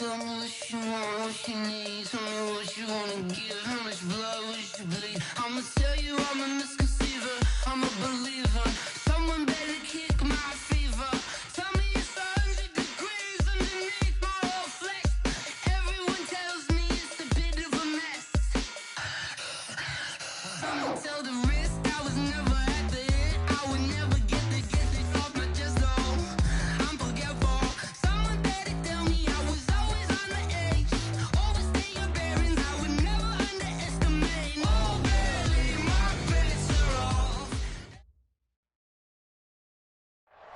Tell me what you want, what you need. Tell me what you wanna give. How much blood would you bleed? I'ma tell you I'm a misconceiver. I'm a believer. Someone better kick my fever. Tell me it's 100 degrees underneath my whole flesh. Everyone tells me it's a bit of a mess. Someone tell the risk I was never at the end. I would never get it off my chest though. I'm forgetful. Someone better tell me I was always on the edge. Overstay your bearings, I would never underestimate. Oh baby, my credits are off.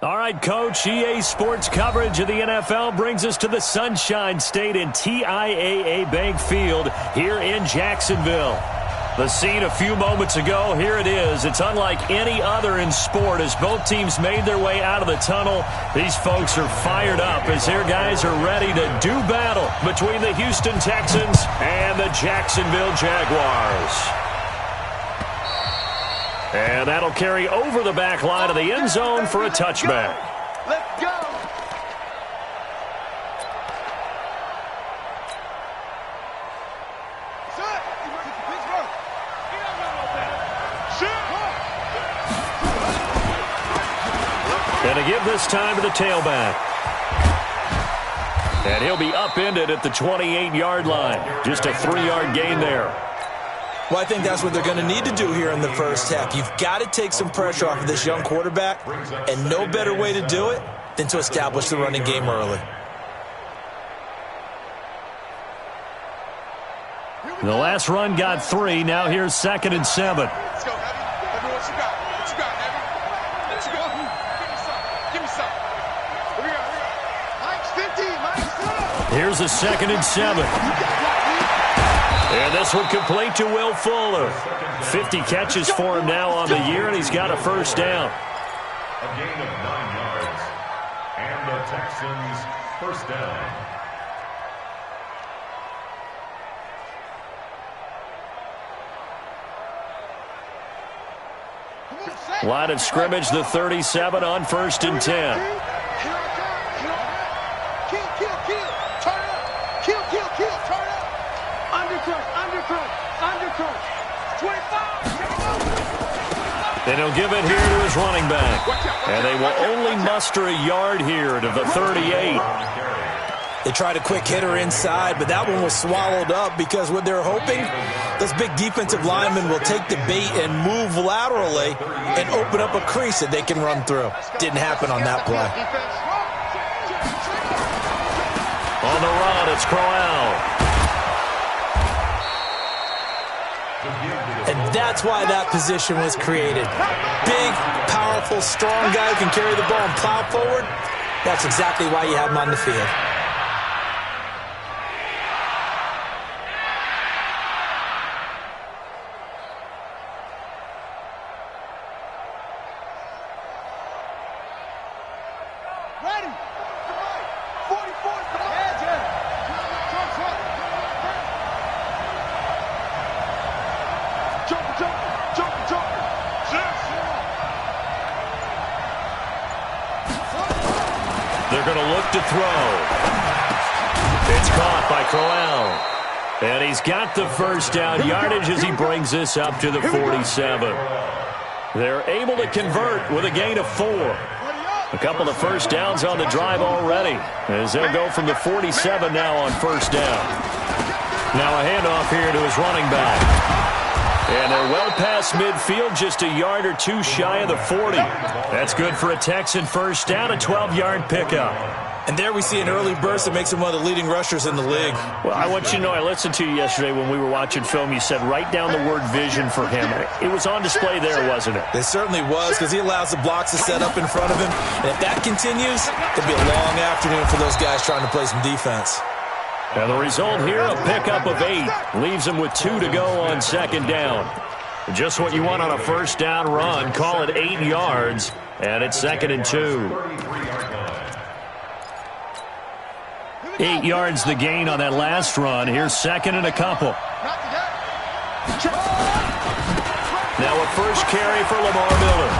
All right, Coach, EA Sports coverage of the NFL brings us to the Sunshine State in TIAA Bank Field here in Jacksonville. The scene a few moments ago, here it is. It's unlike any other in sport as both teams made their way out of the tunnel. These folks are fired up as their guys are ready to do battle between the Houston Texans and the Jacksonville Jaguars. And that'll carry over the back line of the end zone for a touchback. Let's go. And to give this time to the tailback. And he'll be upended at the 28-yard line. Just a 3-yard gain there. Well, I think that's what they're going to need to do here in the first half. You've got to take some pressure off of this young quarterback, and no better way to do it than to establish the running game early. The last run got 3. Now here's 2nd and 7. Let's go, Heavy. Heavy, what you got? What you got, Heavy? What you got? Give me some. Give me some. What we got? Mike's 50. Mike's 50. Here's a 2nd and 7. And this one complete to Will Fuller. 50 catches for him now on the year, and he's got a first down. A gain of 9 yards. And the Texans first down. Line of scrimmage, the 37 on 1st and 10. And he'll give it here to his running back. And they will only muster a yard here to the 38. They tried a quick hitter inside, but that one was swallowed up because what they're hoping, those big defensive linemen will take the bait and move laterally and open up a crease that they can run through. Didn't happen on that play. On the run, it's Crowell. And that's why that position was created. Big, powerful, strong guy who can carry the ball and plow forward. That's exactly why you have him on the field. They're going to look to throw. It's caught by Crowell. And he's got the first down yardage as he brings this up to the 47. They're able to convert with a gain of 4. A couple of first downs on the drive already as they'll go from the 47 now on first down. Now a handoff here to his running back. And they're well past midfield, just a yard or 2 shy of the 40. That's good for a Texan first down, a 12-yard pickup. And there we see an early burst that makes him one of the leading rushers in the league. Well, I want you to know, I listened to you yesterday when we were watching film. You said write down the word vision for him. It was on display there, wasn't it? It certainly was, because he allows the blocks to set up in front of him. And if that continues, it'll be a long afternoon for those guys trying to play some defense. And the result here, a pickup of 8. Leaves them with 2 to go on second down. Just what you want on a first down run. Call it 8 yards, and it's 2nd and 2. 8 yards the gain on that last run. Here's 2nd and a couple. Now a first carry for Lamar Miller.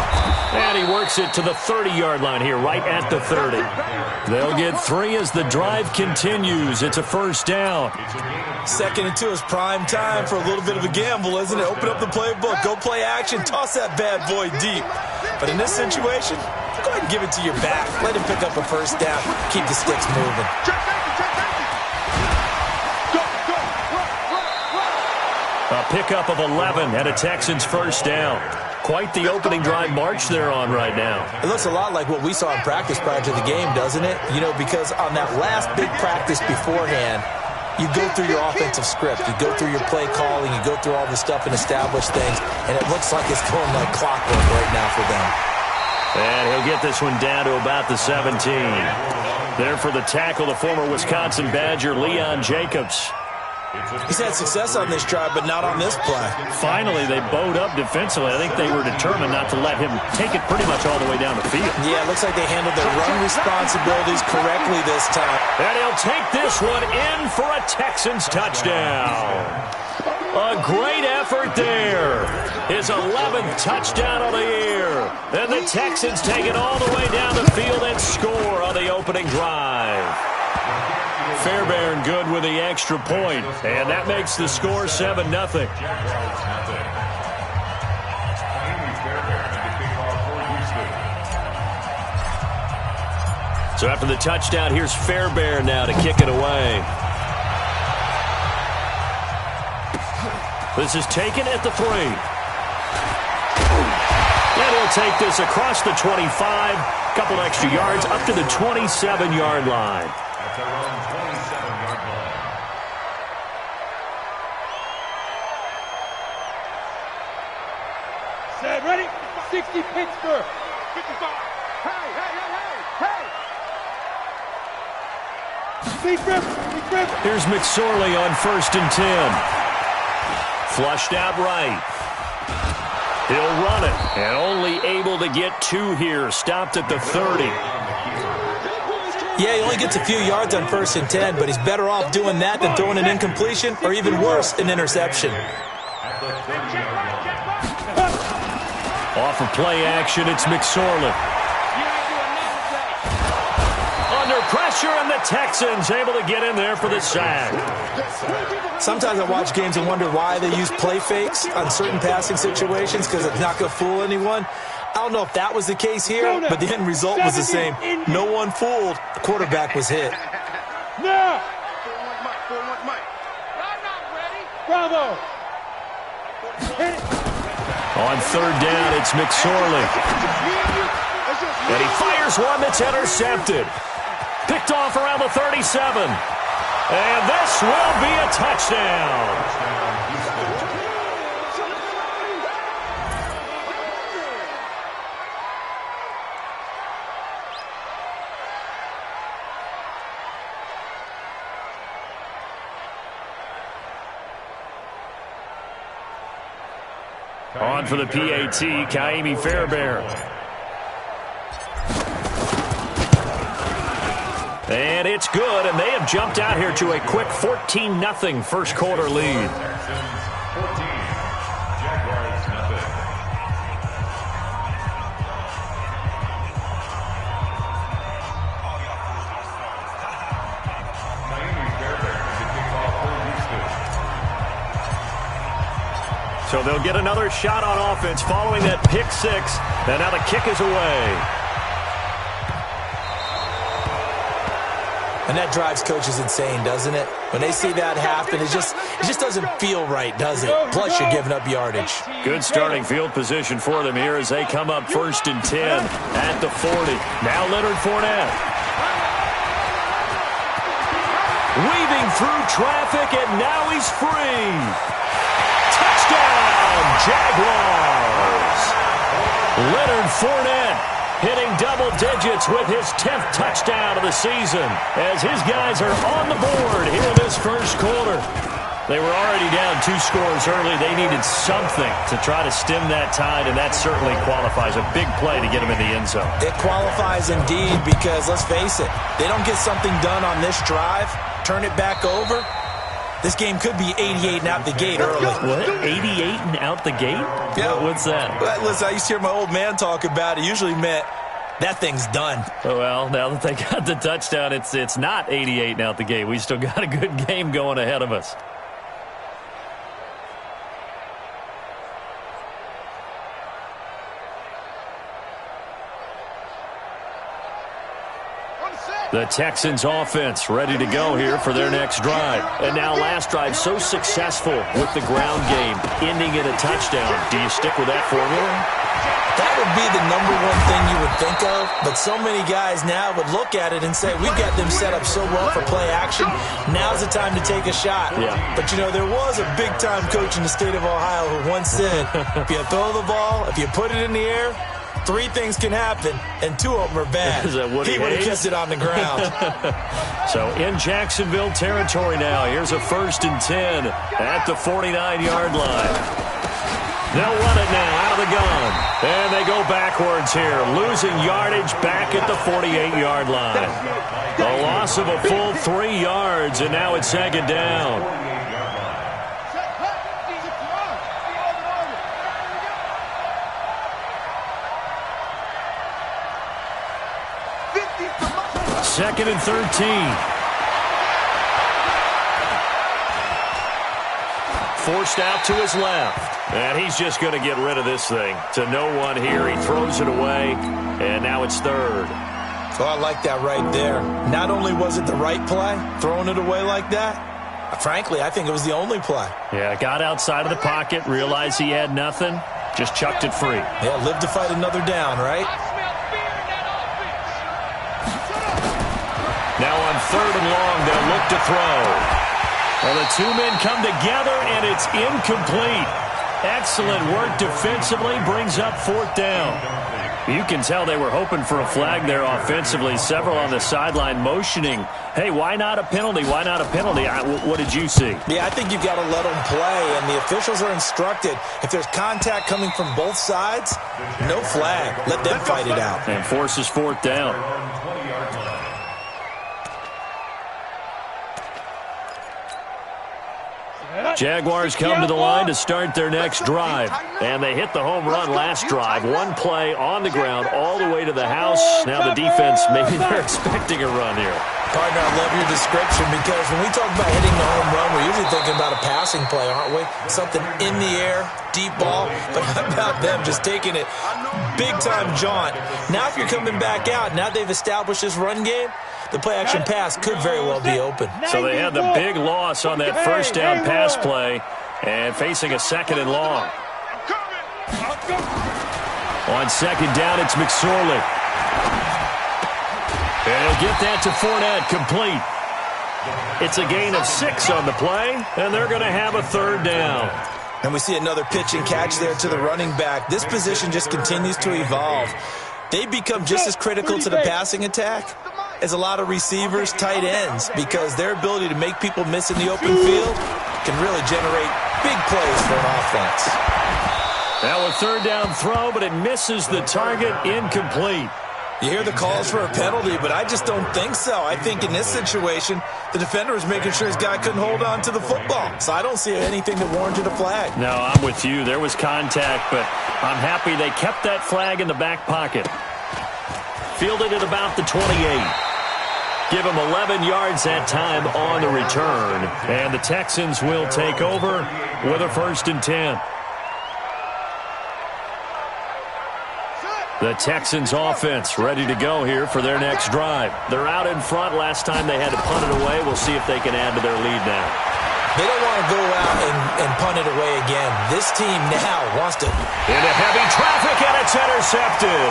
And he works it to the 30-yard line here, right at the 30. They'll get 3 as the drive continues. It's a first down. 2nd and 2 is prime time for a little bit of a gamble, isn't it? Open up the playbook, go play action, toss that bad boy deep. But in this situation, go ahead and give it to your back. Let him pick up a first down. Keep the sticks moving. A pickup of 11 and a Texans first down. Quite the opening drive march they're on right now. It looks a lot like what we saw in practice prior to the game, doesn't it? You know, because on that last big practice beforehand, you go through your offensive script. You go through your play calling. You go through all the stuff and establish things. And it looks like it's going like clockwork right now for them. And he'll get this one down to about the 17. There for the tackle, the former Wisconsin Badger, Leon Jacobs. He's had success on this drive, but not on this play. Finally, they bowed up defensively. I think they were determined not to let him take it pretty much all the way down the field. Yeah, it looks like they handled their run responsibilities correctly this time. And he'll take this one in for a Texans touchdown. A great effort there. His 11th touchdown of the year. And the Texans take it all the way down the field and score on the opening drive. Fairbairn good with the extra point, and that makes the score 7-0. So after the touchdown, here's Fairbairn now to kick it away. This is taken at the 3. And he'll take this across the 25, couple extra yards up to the 27-yard line. At their own 27-yard line. Set, ready? 60 Pittsburgh. 55. Hey, hey, hey, hey, hey. Here's McSorley on 1st and 10. Flushed out right. He'll run it, and only able to get 2 here. Stopped at the 30. Yeah, he only gets a few yards on 1st and 10, but he's better off doing that than throwing an incompletion, or even worse, an interception. Off of play action, it's McSorley. Under pressure, and the Texans able to get in there for the sack. Sometimes I watch games and wonder why they use play fakes on certain passing situations, because it's not going to fool anyone. I don't know if that was the case here, but the end result was the same. No one fooled. The quarterback was hit. No! 4-1 Mike. I'm not ready. Bravo! On 3rd down, it's McSorley. And he fires one that's intercepted. Picked off around the 37. And this will be a touchdown. On for the PAT, KWIIIIIIK Fairbairn. And it's good, and they have jumped out here to a quick 14-0 first quarter lead. So they'll get another shot on offense following that pick 6, and now the kick is away. And that drives coaches insane, doesn't it? When they see that happen, it just doesn't feel right, does it? Plus, you're giving up yardage. Good starting field position for them here as they come up 1st and 10 at the 40. Now Leonard Fournette. Weaving through traffic, and now he's free. Touchdown, Jaguars. Leonard Fournette hitting double digits with his 10th touchdown of the season as his guys are on the board here in this first quarter. They were already down 2 scores early. They needed something to try to stem that tide, and that certainly qualifies. A big play to get them in the end zone. It qualifies indeed because, let's face it, they don't get something done on this drive, turn it back over, This game could be 88 and out the gate early. What? 88 and out the gate? Yeah. What's that? Well, listen, I used to hear my old man talk about it. It usually meant that thing's done. Well, now that they got the touchdown, it's not 88 and out the gate. We still got a good game going ahead of us. The Texans offense ready to go here for their next drive. And now last drive so successful with the ground game, ending in a touchdown. Do you stick with that formula? That would be the number one thing you would think of, but so many guys now would look at it and say, we've got them set up so well for play action, now's the time to take a shot. Yeah. But, you know, there was a big-time coach in the state of Ohio who once said, if you throw the ball, if you put it in the air, 3 things can happen, and 2 of them are bad. Is that Woody He would have Hayes? kept it on the ground. So in Jacksonville territory now, here's a 1st and 10 at the 49-yard line. They'll run it now out of the gun. And they go backwards here, losing yardage back at the 48-yard line. A loss of a full 3 yards, and now it's 2nd down. Second and 13. Forced out to his left. And he's just going to get rid of this thing. To no one here. He throws it away. And now it's 3rd. Oh, I like that right there. Not only was it the right play, throwing it away like that, frankly, I think it was the only play. Yeah, got outside of the pocket, realized he had nothing, just chucked it free. Yeah, live to fight another down, right? Now on 3rd and long, they'll look to throw. Well, the 2 men come together, and it's incomplete. Excellent work defensively, brings up 4th down. You can tell they were hoping for a flag there offensively. Several on the sideline motioning, hey, why not a penalty? Why not a penalty? What did you see? Yeah, I think you've got to let them play, and the officials are instructed. If there's contact coming from both sides, no flag. Let them fight it out. And forces 4th down. Jaguars come to the line to start their next drive. And they hit the home run last drive. 1 play on the ground all the way to the house. Now the defense, maybe they're expecting a run here. Partner, I love your description because when we talk about hitting the home run, we're usually thinking about a passing play, aren't we? Something in the air, deep ball. But how about them just taking it big-time jaunt? Now if you're coming back out, now they've established this run game, the play-action pass could very well be open. So they had the big loss on that 1st down pass play and facing a 2nd and long. On 2nd down, it's McSorley. And he'll get that to Fournette, complete. It's a gain of 6 on the play, and they're going to have a 3rd down. And we see another pitch and catch there to the running back. This position just continues to evolve. They become just as critical to the passing attack as a lot of receivers, tight ends, because their ability to make people miss in the open field can really generate big plays for an offense. Now a 3rd down throw, but it misses the target, incomplete. You hear the calls for a penalty, but I just don't think so. I think in this situation, the defender was making sure his guy couldn't hold on to the football. So I don't see anything that warranted a flag. No, I'm with you. There was contact, but I'm happy they kept that flag in the back pocket. Fielded at about the 28. Give him 11 yards that time on the return. And the Texans will take over with a 1st and 10. The Texans offense ready to go here for their next drive. They're out in front. Last time they had to punt it away. We'll see if they can add to their lead now. They don't want to go out and punt it away again. This team now wants to. Into heavy traffic, and it's intercepted.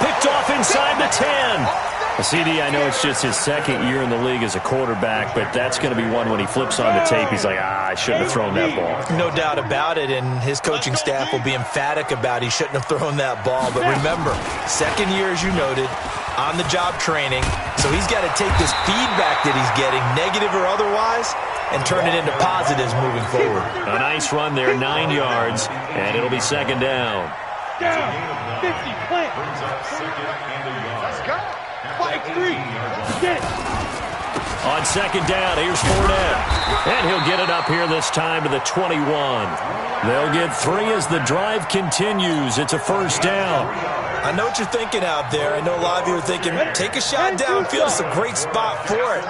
Picked off inside the 10. CD, I know it's just his 2nd year in the league as a quarterback, but that's going to be one when he flips on the tape, he's like, I shouldn't have thrown that ball. No doubt about it, and his coaching staff will be emphatic about he shouldn't have thrown that ball. But remember, 2nd year, as you noted, on-the-job training, so he's got to take this feedback that he's getting, negative or otherwise, and turn it into positives moving forward. A nice run there, 9 yards, and it'll be 2nd down. Down, 50, plant. Let's go. Fight 3. Get it. On second down, here's Fournette. And he'll get it up here this time to the 21. They'll get 3 as the drive continues. It's a first down. I know what you're thinking out there. I know a lot of you are thinking, take a shot downfield. It's a great spot for it.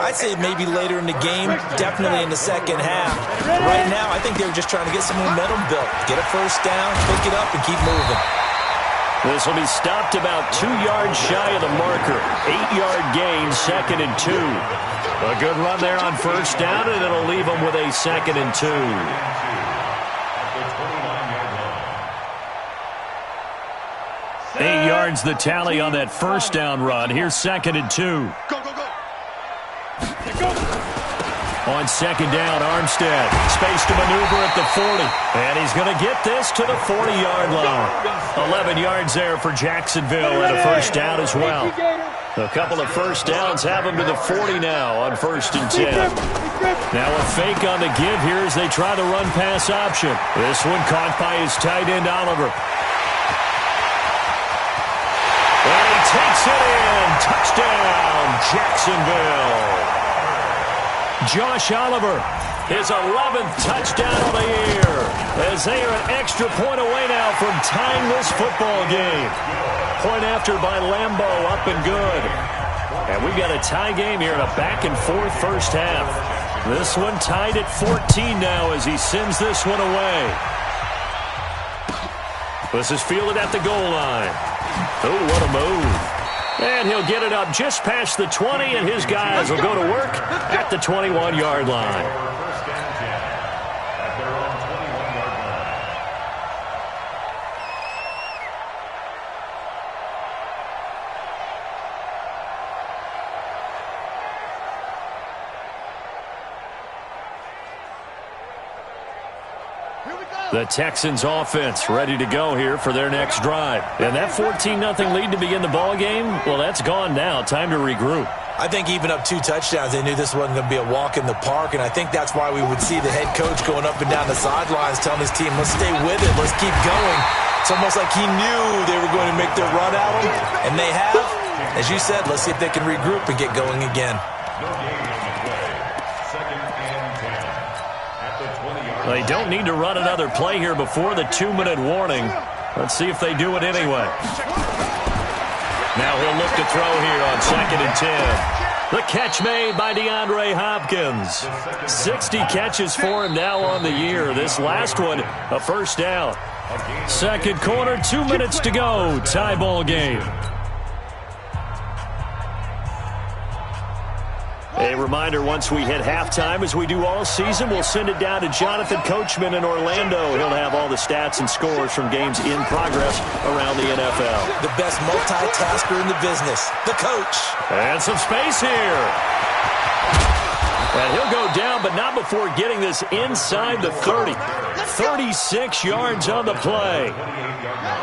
I'd say maybe later in the game, definitely in the second half. But right now, I think they were just trying to get some momentum built. Get a first down, pick it up, and keep moving. This will be stopped about 2 yards shy of the marker. 8-yard gain, 2nd and 2. A good run there on first down, and it'll leave them with a 2nd and 2. 8 yards the tally on that first down run. Here's 2nd and 2. Go, go, go. On second down, Armstead. Space to maneuver at the 40. And he's going to get this to the 40-yard line. 11 yards there for Jacksonville and a first down as well. A couple of first downs have him to the 40 now on 1st and 10. Now a fake on the give here as they try the run-pass option. This one caught by his tight end, Oliver. And he takes it in. Touchdown, Jacksonville. Josh Oliver, his 11th touchdown of the year, as they are an extra point away now from tying this football game. Point after by Lambeau, up and good. And we've got a tie game here in a back-and-forth first half. This one tied at 14 now as he sends this one away. This is fielded at the goal line. Oh, what a move. And he'll get it up just past the 20, and his guys will go to work at the 21-yard line. The Texans offense ready to go here for their next drive. And that 14-0 lead to begin the ball game, well, that's gone now. Time to regroup. I think even up 2 touchdowns, they knew this wasn't going to be a walk in the park, and I think that's why we would see the head coach going up and down the sidelines telling his team, let's stay with it, let's keep going. It's almost like he knew they were going to make their run at him, and they have. As you said, let's see if they can regroup and get going again. They don't need to run another play here before the 2-minute warning. Let's see if they do it anyway. Now he'll look to throw here on 2nd and 10. The catch made by DeAndre Hopkins. 60 catches for him now on the year. This last one, a first down. Second quarter, 2 minutes to go. Tie ball game. A reminder, once we hit halftime, as we do all season, we'll send it down to Jonathan Coachman in Orlando. He'll have all the stats and scores from games in progress around the NFL. The best multitasker in the business, the coach. And some space here. And he'll go down, but not before getting this inside the 30. 36 yards on the play.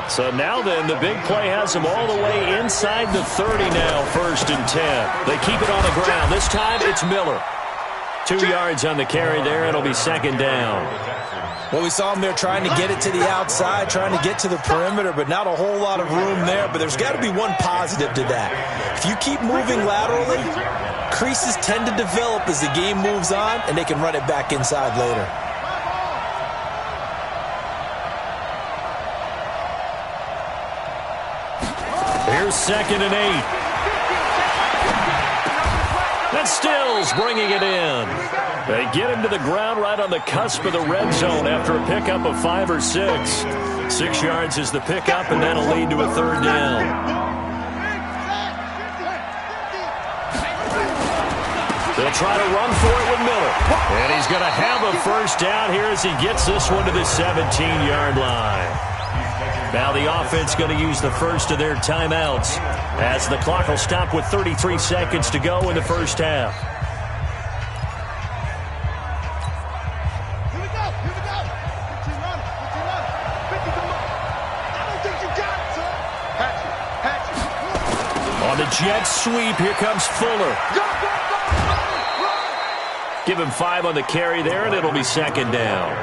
So now then, the big play has him all the way inside the 30 now, 1st and 10. They keep it on the ground. This time it's Miller. 2 yards on the carry there. It'll be 2nd down. Well, we saw him there trying to get it to the outside, trying to get to the perimeter, but not a whole lot of room there. But there's got to be one positive to that. If you keep moving laterally, creases tend to develop as the game moves on, and they can run it back inside later. Here's 2nd and 8. And Stills bringing it in. They get him to the ground right on the cusp of the red zone after a pickup of 5 or 6. 6 yards is the pickup, and that'll lead to a 3rd down. They'll try to run for it with Miller. And he's going to have a first down here as he gets this one to the 17-yard line. Now the offense going to use the first of their timeouts as the clock will stop with 33 seconds to go in the first half. Here we go. Here we go. 15 runner. 15 runner. 50 come on. I don't think you got it, son. Hatch it. On the jet sweep, here comes Fuller. Go, go, go. Run. Give him 5 on the carry there, and it'll be 2nd down.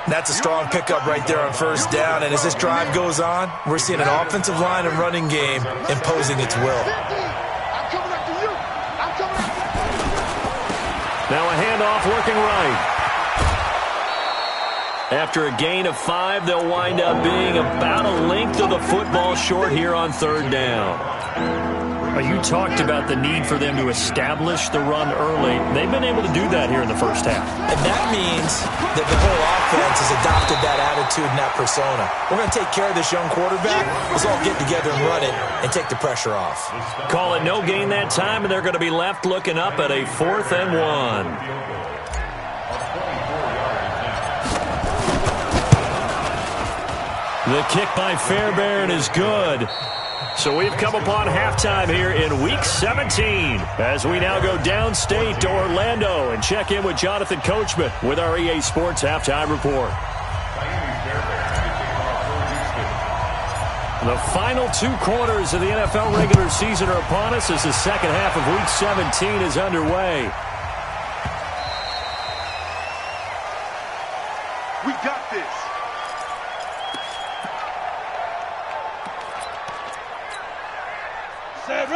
That's a strong pickup right there on 1st down, and as this drive goes on, we're seeing an offensive line and running game imposing its will. 50. I'm coming after you. I'm coming after you. Now a handoff working right. After a gain of 5, they'll wind up being about a length of the football short here on third down. You talked about the need for them to establish the run early. They've been able to do that here in the first half. And that means that the whole offense has adopted that attitude and that persona. We're going to take care of this young quarterback. Let's all get together and run it and take the pressure off. Call it no gain that time, and they're going to be left looking up at a 4th and 1. The kick by Fairbairn is good. So we've come upon halftime here in Week 17 as we now go downstate to Orlando and check in with Jonathan Coachman with our EA Sports Halftime Report. The final 2 quarters of the NFL regular season are upon us as the second half of Week 17 is underway. We got this.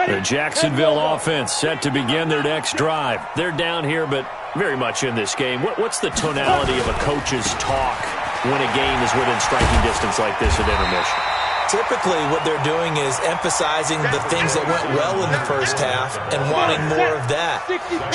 The Jacksonville offense set to begin their next drive. They're down here, but very much in this game. What's the tonality of a coach's talk when a game is within striking distance like this at intermission? Typically, what they're doing is emphasizing the things that went well in the first half and wanting more of that.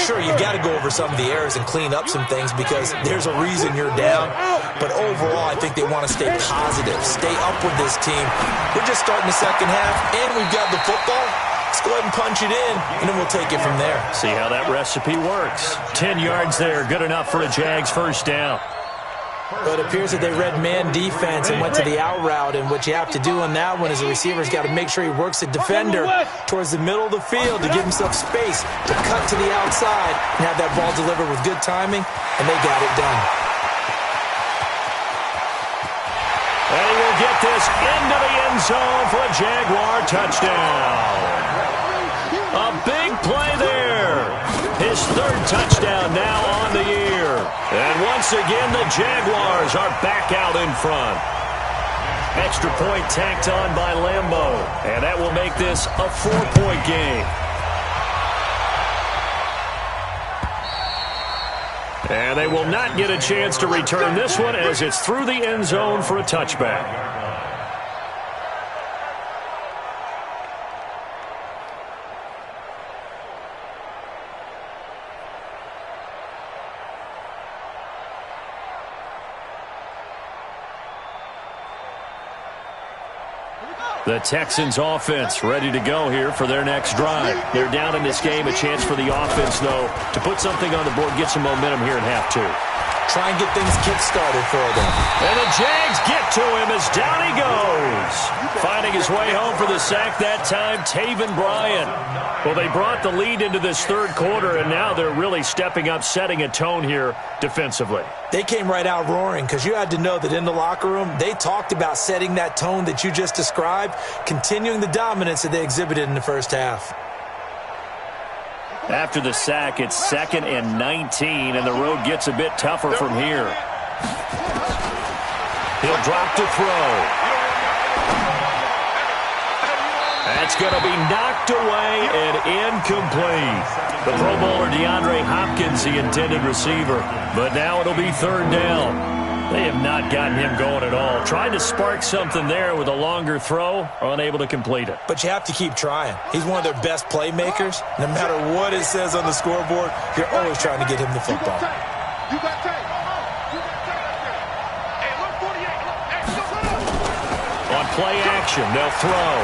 Sure, you've got to go over some of the errors and clean up some things because there's a reason you're down. But overall, I think they want to stay positive, stay up with this team. We're just starting the second half, and we've got the football. Let's go ahead and punch it in, and then we'll take it from there. See how that recipe works. 10 yards there, good enough for a Jags first down. But it appears that they read man defense and went to the out route, and what you have to do on that one is the receiver's got to make sure he works the defender towards the middle of the field to give himself space to cut to the outside and have that ball delivered with good timing, and they got it done. And he will get this into the end zone for a Jaguar touchdown. A big play there. His 3rd touchdown now on the year. And once again, the Jaguars are back out in front. Extra point tacked on by Lambeau. And that will make this a 4-point game. And they will not get a chance to return this one as it's through the end zone for a touchback. The Texans offense ready to go here for their next drive. They're down in this game. A chance for the offense, though, to put something on the board, get some momentum here in half 2. Try and get things kick-started for them. And the Jags get to him as down he goes. Finding his way home for the sack that time, Taven Bryan. Well, they brought the lead into this 3rd quarter, and now they're really stepping up, setting a tone here defensively. They came right out roaring because you had to know that in the locker room, they talked about setting that tone that you just described, continuing the dominance that they exhibited in the first half. After the sack, it's 2nd and 19, and the road gets a bit tougher from here. He'll drop to throw. That's going to be knocked away and incomplete. The Pro Bowler DeAndre Hopkins, the intended receiver, but now it'll be 3rd down. They have not gotten him going at all. Tried to spark something there with a longer throw, unable to complete it. But you have to keep trying. He's one of their best playmakers. No matter what it says on the scoreboard, you're always trying to get him the football. You got tape. Hey, look, 48. On play action, they'll throw.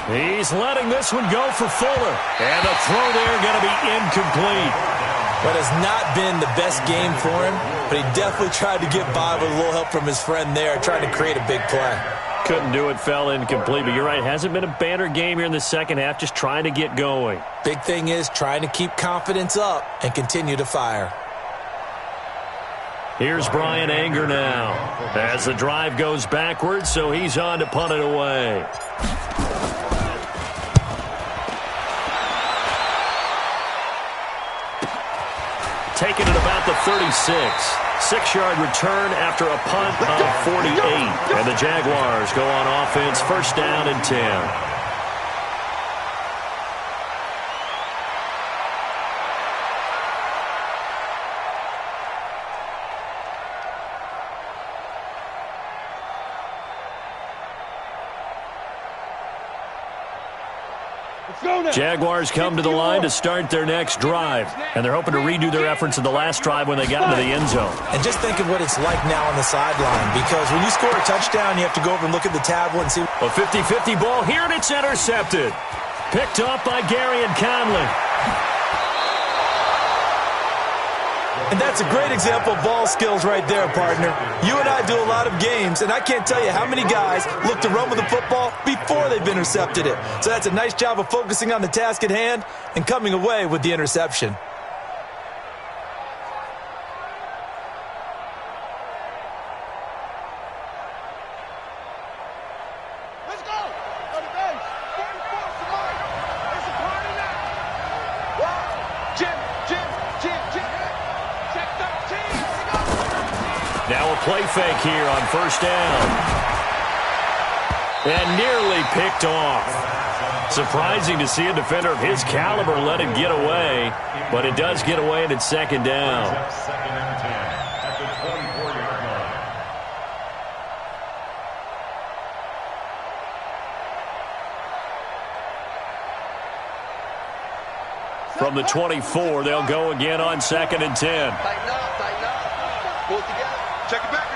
He's letting this one go for Fuller. And the throw there going to be incomplete. What has not been the best game for him, but he definitely tried to get by with a little help from his friend there, trying to create a big play. Couldn't do it, fell incomplete, but you're right, hasn't been a banner game here in the second half, just trying to get going. Big thing is trying to keep confidence up and continue to fire. Here's Brian Anger now as the drive goes backwards, so he's on to punt it away. Taken at about the 36. 6-yard return after a punt of 48. And the Jaguars go on offense, 1st down and 10. Jaguars come to the line to start their next drive, and they're hoping to redo their efforts in the last drive when they got into the end zone. And just think of what it's like now on the sideline, because when you score a touchdown, you have to go over and look at the tablet and see. A 50-50 ball here, and it's intercepted. Picked off by Gary and Conley. And that's a great example of ball skills right there, partner. You and I do a lot of games, and I can't tell you how many guys look to run with the football before they've intercepted it. So that's a nice job of focusing on the task at hand and coming away with the interception. Let's go! On the base. 44 Samari. It's a party now. Whoa! Jim. Check 13. Here we go. Now a play fake here on first down. And nearly picked off. Surprising to see a defender of his caliber let it get away, but it does get away and it's second down. Second and 10 at the 24-yard line. From the 24, they'll go again on second and 10. Tighten up. Pull it together. Check it back.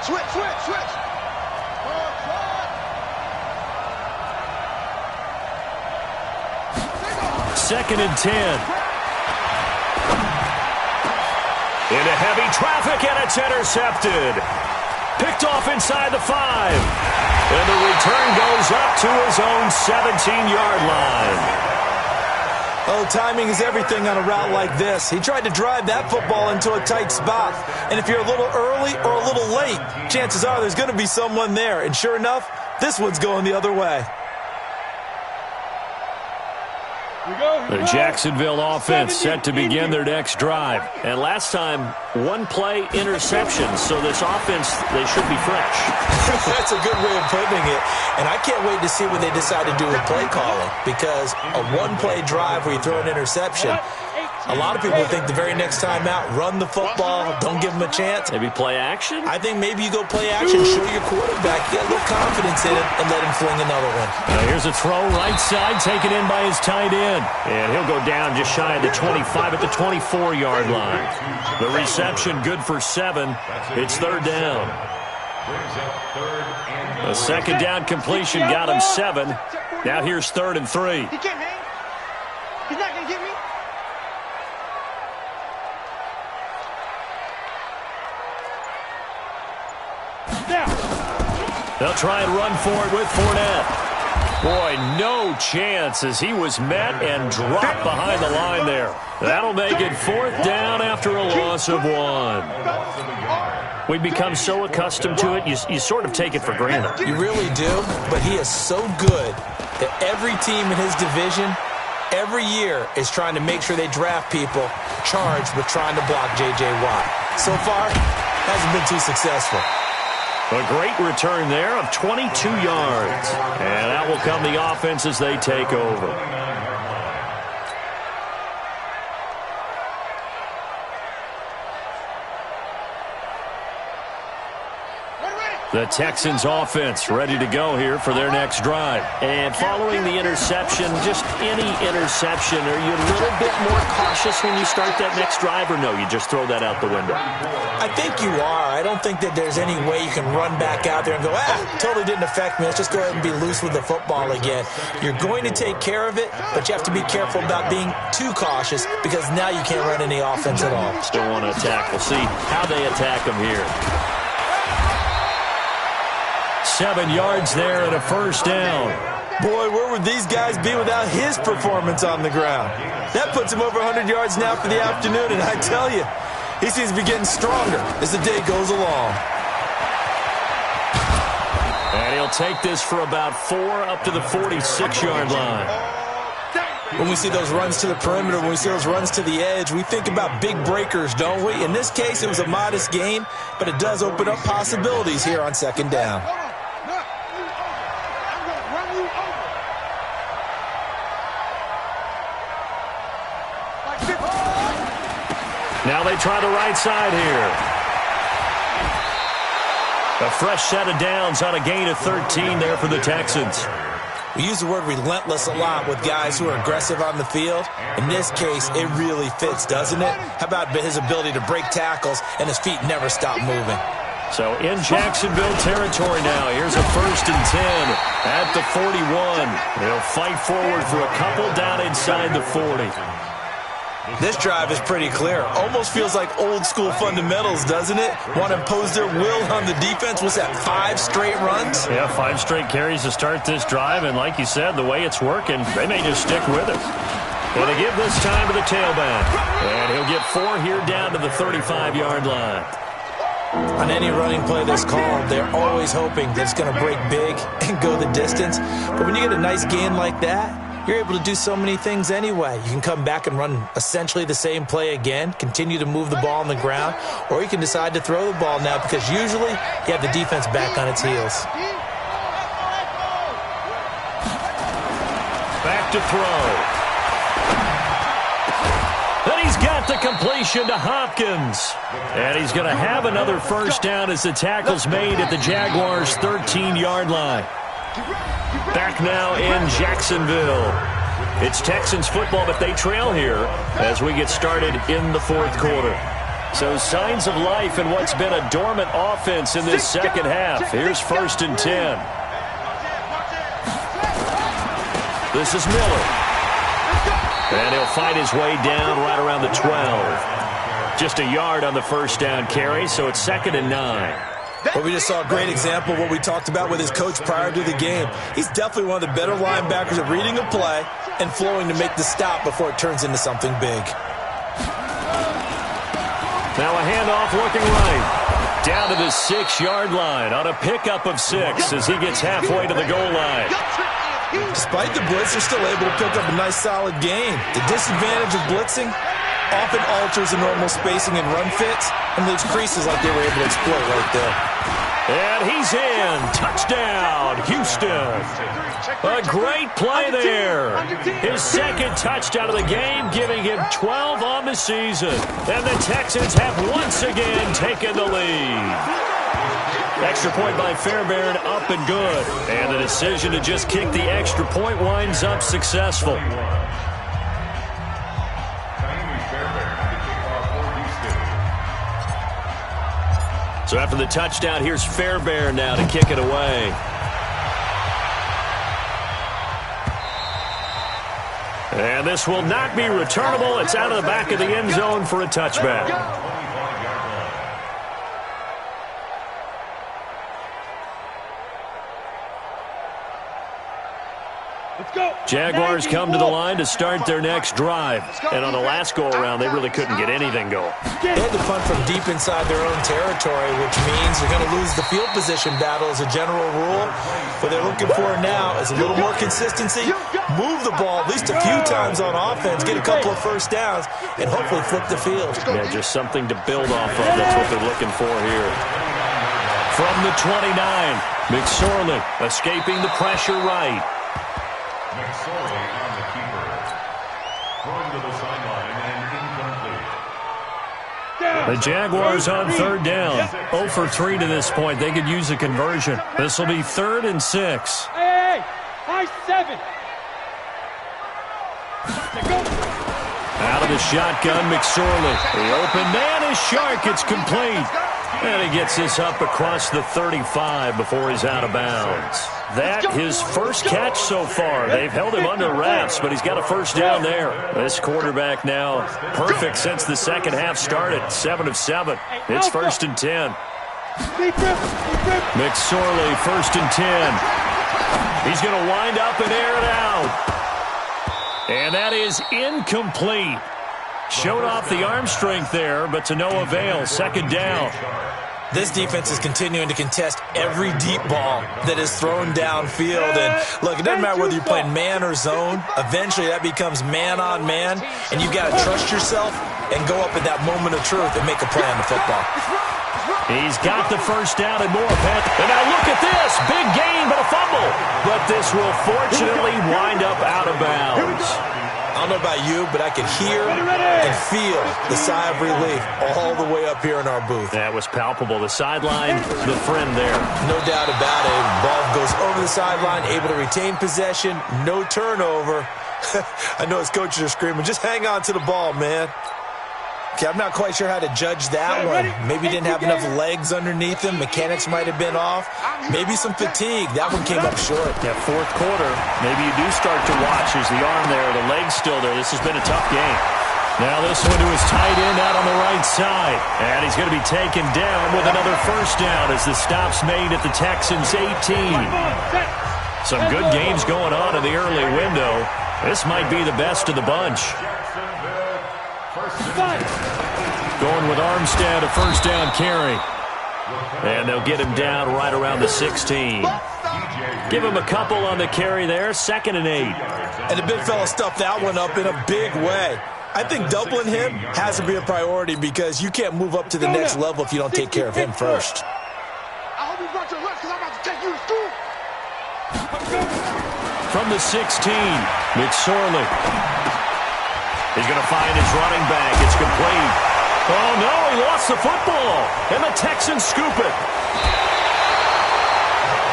Switch. Second and 10. Into heavy traffic, and it's intercepted. Picked off inside the 5. And the return goes up to his own 17-yard line. Oh, timing is everything on a route like this. He tried to drive that football into a tight spot. And if you're a little early or a little late, chances are there's going to be someone there. And sure enough, this one's going the other way. The Jacksonville offense set to begin their next drive. And last time, one play interception. So this offense, they should be fresh. That's a good way of putting it. And I can't wait to see what they decide to do with play calling. Because a one-play drive where you throw an interception, a lot of people think the very next time out, run the football, don't give them a chance. Maybe play action? I think maybe you go play action, show your quarterback, get a little confidence in it, and let him fling another one. Now here's a throw right side, taken in by his tight end. And he'll go down just shy of the 25 at the 24-yard line. The reception good for 7. It's third down. A second down completion got him 7. Now here's 3rd and 3. He can't hang. He's not going to get me. They'll try and run for it with Fournette. Boy, no chance as he was met and dropped behind the line there. That'll make it 4th down after a loss of 1. We become so accustomed to it, you sort of take it for granted. You really do, but he is so good that every team in his division, every year, is trying to make sure they draft people charged with trying to block J.J. Watt. So far, hasn't been too successful. A great return there of 22 yards. And that will come the offense as they take over. The Texans offense ready to go here for their next drive. And following the interception, just any interception, are you a little bit more cautious when you start that next drive, or no, you just throw that out the window? I think you are. I don't think that there's any way you can run back out there and go, totally didn't affect me. Let's just go ahead and be loose with the football again. You're going to take care of it, but you have to be careful about being too cautious because now you can't run any offense at all. Still want to attack. We'll see how they attack them here. 7 yards there and a first down. Boy, where would these guys be without his performance on the ground? That puts him over 100 yards now for the afternoon, and I tell you, he seems to be getting stronger as the day goes along. And he'll take this for about 4 up to the 46-yard line. When we see those runs to the perimeter, when we see those runs to the edge, we think about big breakers, don't we? In this case, it was a modest game, but it does open up possibilities here on second down. Now they try the right side here. A fresh set of downs on a gain of 13 there for the Texans. We use the word relentless a lot with guys who are aggressive on the field. In this case, it really fits, doesn't it? How about his ability to break tackles and his feet never stop moving? So in Jacksonville territory now, here's a 1st and 10 at the 41. They'll fight forward for a couple down inside the 40. This drive is pretty clear. Almost feels like old school fundamentals, doesn't it? Want to impose their will on the defense. Was that 5 straight runs? Yeah, 5 straight carries to start this drive, and like you said, the way it's working, they may just stick with it. And they give this time to the tailback. And he'll get 4 here down to the 35-yard line. On any running play that's called, they're always hoping that it's going to break big and go the distance. But when you get a nice gain like that, you're able to do so many things anyway. You can come back and run essentially the same play again, continue to move the ball on the ground, or you can decide to throw the ball now because usually you have the defense back on its heels. Back to throw. And he's got the completion to Hopkins. And he's going to have another 1st down as the tackle's made at the Jaguars' 13-yard line. Back now in Jacksonville. It's Texans football, but they trail here as we get started in the 4th quarter. So signs of life in what's been a dormant offense in this second half. Here's 1st and 10. This is Miller. And he'll fight his way down right around the 12. Just a yard on the 1st down carry, so it's 2nd and 9. Well, we just saw a great example of what we talked about with his coach prior to the game. He's definitely one of the better linebackers at reading a play and flowing to make the stop before it turns into something big. Now a handoff looking right. Down to the 6-yard line on a pickup of 6 as he gets halfway to the goal line. Despite the blitz, they're still able to pick up a nice solid gain. The disadvantage of blitzing often alters the normal spacing and run fits and leaves creases like they were able to exploit right there. And he's in. Touchdown, Houston. A great play there. His 2nd touchdown of the game, giving him 12 on the season. And the Texans have once again taken the lead. Extra point by Fairbairn, up and good. And the decision to just kick the extra point winds up successful. So after the touchdown, here's Fairbairn now to kick it away. And this will not be returnable. It's out of the back of the end zone for a touchback. Jaguars come to the line to start their next drive. And on the last go-around, they really couldn't get anything going. They had to punt from deep inside their own territory, which means they're going to lose the field position battle as a general rule. What they're looking for now is a little more consistency, move the ball at least a few times on offense, get a couple of 1st downs, and hopefully flip the field. Yeah, just something to build off of. That's what they're looking for here. From the 29, McSorley escaping the pressure right. McSorley on the keeper. Throwing to the sideline and incomplete. The Jaguars on 3rd down. 0 for 3 to this point. They could use a conversion. This will be 3rd and 6. Hey, high 7. Out of the shotgun, McSorley. The open man is Shark. It's complete. And he gets this up across the 35 before he's out of bounds. That his first catch so far. They've held him under wraps, but he's got a 1st down there. This quarterback now perfect since the second half started. 7 of 7. It's 1st and 10. McSorley, 1st and 10. He's going to wind up and air it out. And that is incomplete. Showed off the arm strength there, but to no avail. 2nd down. This defense is continuing to contest every deep ball that is thrown downfield. And look, it doesn't matter whether you're playing man or zone. Eventually that becomes man on man, and you've got to trust yourself and go up at that moment of truth and make a play on the football. He's got the 1st down and more, Pat. And now look at this. Big gain, but a fumble. But this will fortunately wind up out of bounds. I don't know about you, but I could hear and feel the sigh of relief all the way up here in our booth. That was palpable. The sideline, the friend there. No doubt about it. Ball goes over the sideline, able to retain possession, no turnover. I know his coaches are screaming, just hang on to the ball, man. Okay, I'm not quite sure how to judge that one. Maybe he didn't have enough legs underneath him. Mechanics might have been off. Maybe some fatigue. That one came up short. Yeah, fourth quarter, maybe you do start to watch as the arm there, the leg's still there. This has been a tough game. Now this one to his tight end out on the right side. And he's going to be taken down with another first down as the stop's made at the Texans' 18. Some good games going on in the early window. This might be the best of the bunch. Going with Armstead, a first down carry. And they'll get him down right around the 16. Give him a couple on the carry there, 2nd and 8. And the big fella stuffed that one up in a big way. I think doubling him has to be a priority because you can't move up to the next level if you don't take care of him first. I hope you brought your lunch because I'm about to take you to school. From the 16, McSorley. He's going to find his running back. It's complete. Oh, no, he lost the football. And the Texans scoop it.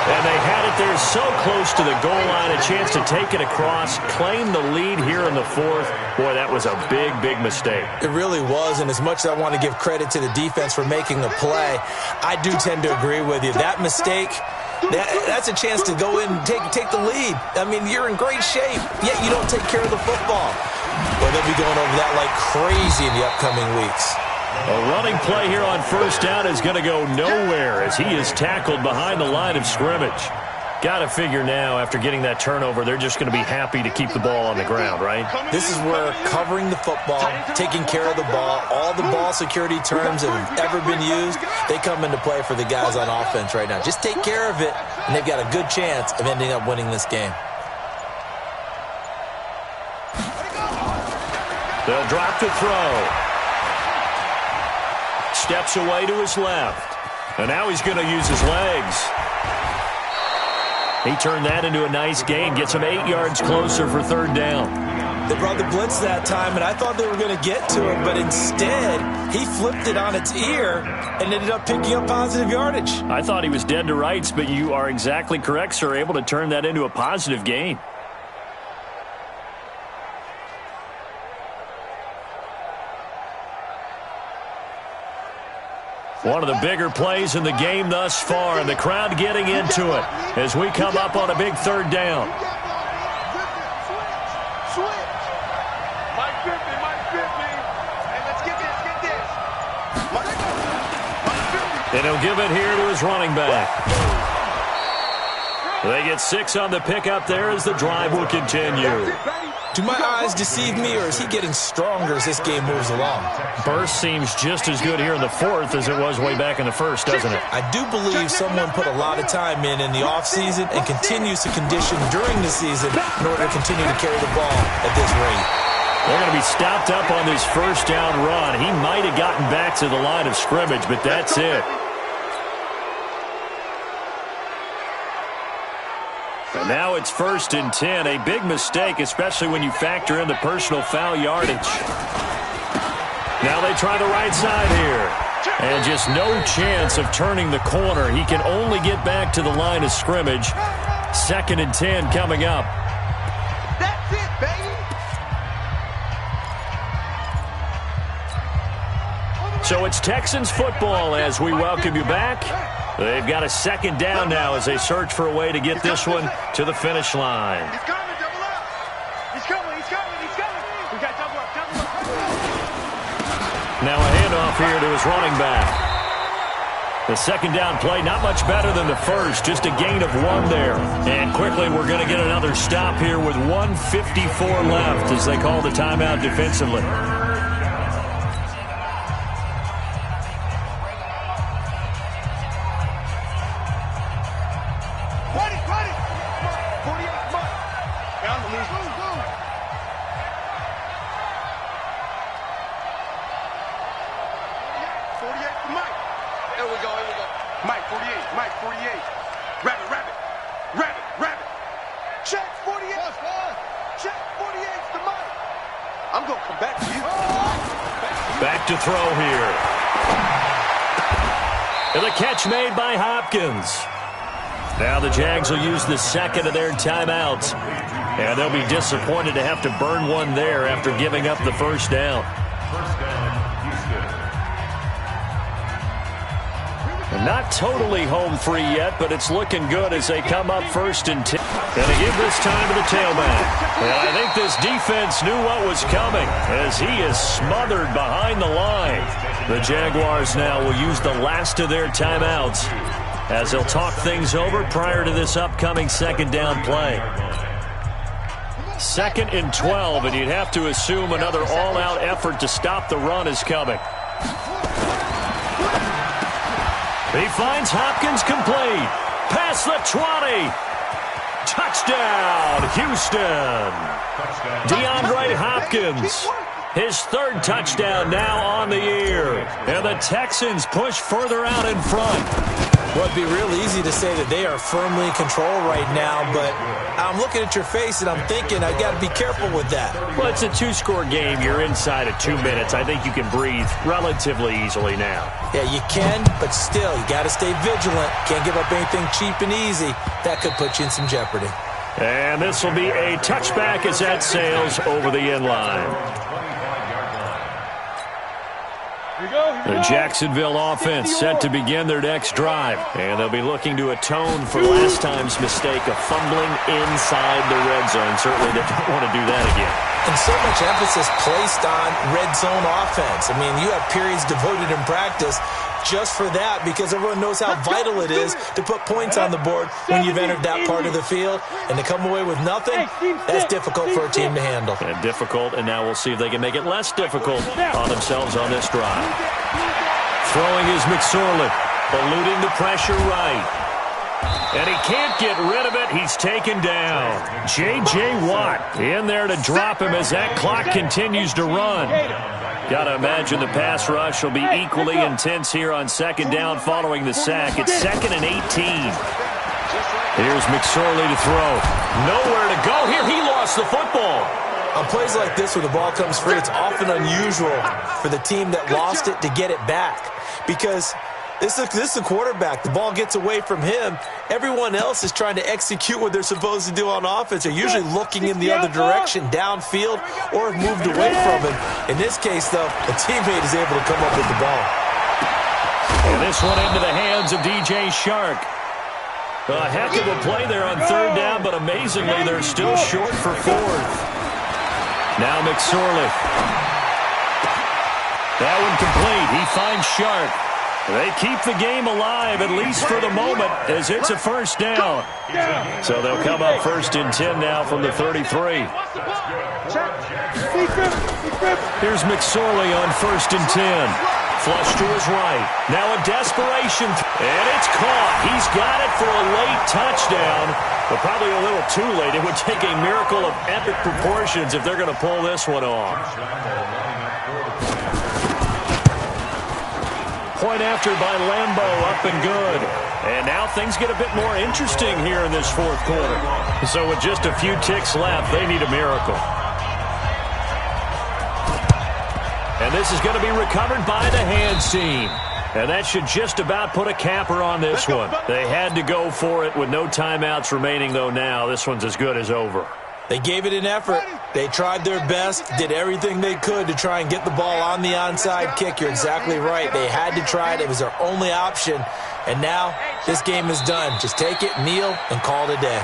And they had it there so close to the goal line, a chance to take it across, claim the lead here in the fourth. Boy, that was a big, big mistake. It really was, and as much as I want to give credit to the defense for making a play, I do tend to agree with you. That mistake, that's a chance to go in and take the lead. I mean, you're in great shape, yet you don't take care of the football. Well, they'll be going over that like crazy in the upcoming weeks. A running play here on first down is going to go nowhere as he is tackled behind the line of scrimmage. Got to figure now, after getting that turnover, they're just going to be happy to keep the ball on the ground, right? This is where covering the football, taking care of the ball, all the ball security terms that have ever been used, they come into play for the guys on offense right now. Just take care of it, and they've got a good chance of ending up winning this game. They'll drop to throw. Steps away to his left. And now he's going to use his legs. He turned that into a nice gain. Gets him 8 yards closer for 3rd down. They brought the blitz that time, and I thought they were going to get to him, but instead, he flipped it on its ear and ended up picking up positive yardage. I thought he was dead to rights, but you are exactly correct, sir. Able to turn that into a positive gain. One of the bigger plays in the game thus far, and the crowd getting into it as we come up on a big 3rd down. Switch. Mike 50. Hey, let's get this. Mike 50. And he'll give it here to his running back. They get 6 on the pickup there as the drive will continue. Do my eyes deceive me, or is he getting stronger as this game moves along? Burst seems just as good here in the 4th as it was way back in the 1st, doesn't it? I do believe someone put a lot of time in the offseason and continues to condition during the season in order to continue to carry the ball at this rate. They're going to be stopped up on this first down run. He might have gotten back to the line of scrimmage, but that's it. And now it's 1st and 10. A big mistake, especially when you factor in the personal foul yardage. Now they try the right side here. And just no chance of turning the corner. He can only get back to the line of scrimmage. 2nd and 10 coming up. That's it, baby. So it's Texans football as we welcome you back. They've got a 2nd down now as they search for a way to get this one to the finish line. He's coming, double up. He's coming. We got double up. Now a handoff here to his running back. The 2nd down play, not much better than the first, just a gain of 1 there. And quickly we're going to get another stop here with 1:54 left as they call the timeout defensively. Check 48. Check 48's to Mike. I'm going to come back to you. Back to throw here. And the catch made by Hopkins. Now the Jags will use the second of their timeouts. And they'll be disappointed to have to burn one there after giving up the first down. First down, Houston. And not totally home free yet, but it's looking good as they come up 1st and 10. And they give this time to the tailback. And I think this defense knew what was coming as he is smothered behind the line. The Jaguars now will use the last of their timeouts as they'll talk things over prior to this upcoming second down play. 2nd and 12, and you'd have to assume another all-out effort to stop the run is coming. He finds Hopkins complete. Past the 20. Touchdown, Houston. DeAndre Hopkins. His 3rd touchdown now on the year. And the Texans push further out in front. Well, it'd be real easy to say that they are firmly in control right now, but I'm looking at your face and I'm thinking I got to be careful with that. Well, it's a 2-score game. You're inside of 2 minutes. I think you can breathe relatively easily now. Yeah, you can, but still, you got to stay vigilant. Can't give up anything cheap and easy. That could put you in some jeopardy. And this will be a touchback as that sails over the end line. The Jacksonville offense set to begin their next drive. And they'll be looking to atone for last time's mistake of fumbling inside the red zone. Certainly they don't want to do that again. And so much emphasis placed on red zone offense. I mean, you have periods devoted in practice just for that because everyone knows how vital it is to put points on the board when you've entered that part of the field. And to come away with nothing, that's difficult for a team to handle. And difficult, and now we'll see if they can make it less difficult on themselves on this drive. Throwing is McSorley, eluding the pressure right. And he can't get rid of it. He's taken down. J.J. Watt in there to drop him as that clock continues to run. Got to imagine the pass rush will be equally intense here on 2nd down following the sack. It's 2nd and 18. Here's McSorley to throw. Nowhere to go here. He lost the football. On plays like this where the ball comes free, it's often unusual for the team that lost it to get it back because this is a quarterback. The ball gets away from him. Everyone else is trying to execute what they're supposed to do on offense. They're usually looking in the other direction, downfield, or have moved away from him. In this case, though, a teammate is able to come up with the ball. And this one into the hands of DJ Shark. A heck of a play there on 3rd down, but amazingly, they're still short for 4th. Now McSorley. That one complete. He finds Shark. They keep the game alive, at least for the moment, as it's a 1st down. So they'll come up 1st and 10 now from the 33. Here's McSorley on 1st and 10. Flush to his right. Now a desperation. And it's caught. He's got it for a late touchdown. But probably a little too late. It would take a miracle of epic proportions if they're going to pull this one off. Point after by Lambo, up and good. And now things get a bit more interesting here in this 4th quarter. So with just a few ticks left, they need a miracle. And this is going to be recovered by the hands team. And that should just about put a capper on this one. They had to go for it with no timeouts remaining, though now. This one's as good as over. They gave it an effort. They tried their best, did everything they could to try and get the ball on the onside kick. You're exactly right. They had to try it. It was their only option. And now this game is done. Just take it, kneel, and call it a day.